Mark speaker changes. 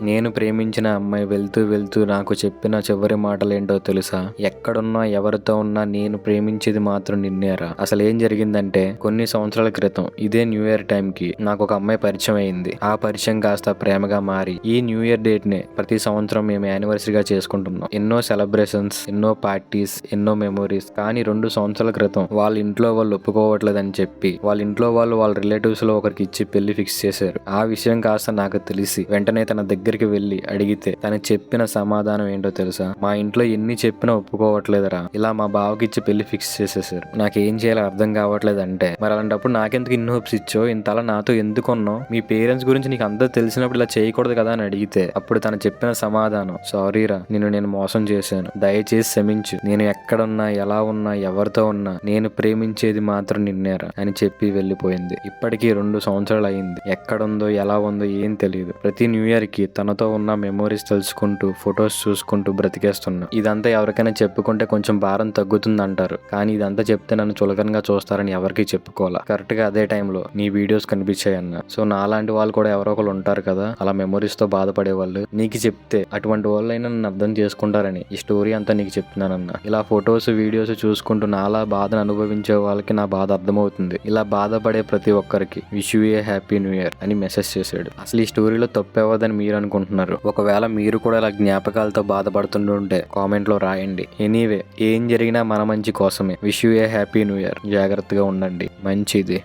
Speaker 1: నేను ప్రేమించిన అమ్మాయి వెళ్తూ వెళ్తూ నాకు చెప్పిన చివరి మాటలేంటో తెలుసా? ఎక్కడున్నా ఎవరితో ఉన్నా నేను ప్రేమించేది మాత్రం నిన్నేరా. అసలు ఏం జరిగిందంటే కొన్ని సంవత్సరాల క్రితం ఇదే న్యూ ఇయర్ టైం కి నాకు ఒక అమ్మాయి పరిచయం అయింది. ఆ పరిచయం కాస్త ప్రేమగా మారి ఈ న్యూ ఇయర్ డేట్ నే ప్రతి సంవత్సరం మేము యానివర్సరీగా చేసుకుంటున్నాం. ఎన్నో సెలబ్రేషన్స్, ఎన్నో పార్టీస్, ఎన్నో మెమోరీస్. కానీ 2 సంవత్సరాల క్రితం వాళ్ళ ఇంట్లో వాళ్ళు ఒప్పుకోవట్లేదని చెప్పి వాళ్ళ ఇంట్లో వాళ్ళు వాళ్ళ రిలేటివ్స్ లో ఒకరికి ఇచ్చి పెళ్లి ఫిక్స్ చేశారు. ఆ విషయం కాస్త నాకు తెలిసి వెంటనే తన దగ్గరికి వెళ్లి అడిగితే తను చెప్పిన సమాధానం ఏంటో తెలుసా? మా ఇంట్లో ఎన్ని చెప్పినా ఒప్పుకోవట్లేదురా, ఇలా మా బావకిచ్చి పెళ్లి ఫిక్స్ చేసేసారు. నాకేం చేయాలో అర్థం కావట్లేదంటే మరి అలాంటప్పుడు నాకెందుకు ఇన్ని హోప్స్ ఇచ్చో, ఇంతలా నాతో ఎందుకు ఉన్నావు? మీ పేరెంట్స్ గురించి నీకు అంతా తెలిసినప్పుడు ఇలా చేయకూడదు కదా అని అడిగితే అప్పుడు తను చెప్పిన సమాధానం, సారీరా, నేను మోసం చేశాను, దయచేసి క్షమించు. నేను ఎక్కడున్నా, ఎలా ఉన్నా, ఎవరితో ఉన్నా నేను ప్రేమించేది మాత్రం నిన్నేరా అని చెప్పి వెళ్ళిపోయింది. ఇప్పటికీ 2 సంవత్సరాలు అయింది. ఎక్కడుందో ఎలా ఉందో ఏం తెలియదు. ప్రతి న్యూ ఇయర్ కి తనతో ఉన్న మెమోరీస్ తెలుసుకుంటూ ఫొటోస్ చూసుకుంటూ బ్రతికేస్తున్నా. ఇదంతా ఎవరికైనా చెప్పుకుంటే కొంచెం భారం తగ్గుతుంది అంటారు, కానీ ఇదంతా చెప్తే నన్ను చులకనగా చూస్తారని ఎవరికీ చెప్పుకోవాలా. కరెక్ట్ గా అదే టైంలో నీ వీడియోస్ కనిపించాయన్న. సో నాలాంటి వాళ్ళు కూడా ఎవరో ఒకరు ఉంటారు కదా అలా మెమోరీస్ తో బాధపడే వాళ్ళు. నీకు చెప్తే అటువంటి వాళ్ళైనా నన్ను అర్థం చేసుకుంటారని ఈ స్టోరీ అంతా నీకు చెప్తున్నానన్న. ఇలా ఫొటోస్ వీడియోస్ చూసుకుంటూ నాలా బాధను అనుభవించే వాళ్ళకి నా బాధ అర్థమవుతుంది. ఇలా బాధపడే ప్రతి ఒక్కరికి wish you A happy new year అని మెసేజ్ చేశాడు. అసలు ఈ స్టోరీలో తప్పేవదని మీరు అనుకుంటున్నారు. ఒకవేళ మీరు కూడా ఇలా జ్ఞాపకాలతో బాధపడుతుంటే కామెంట్ లో రాయండి. ఎనీవే, ఏం జరిగినా మన మంచి కోసమే. Wish you A happy new year. జాగ్రత్తగా ఉండండి. మంచిది.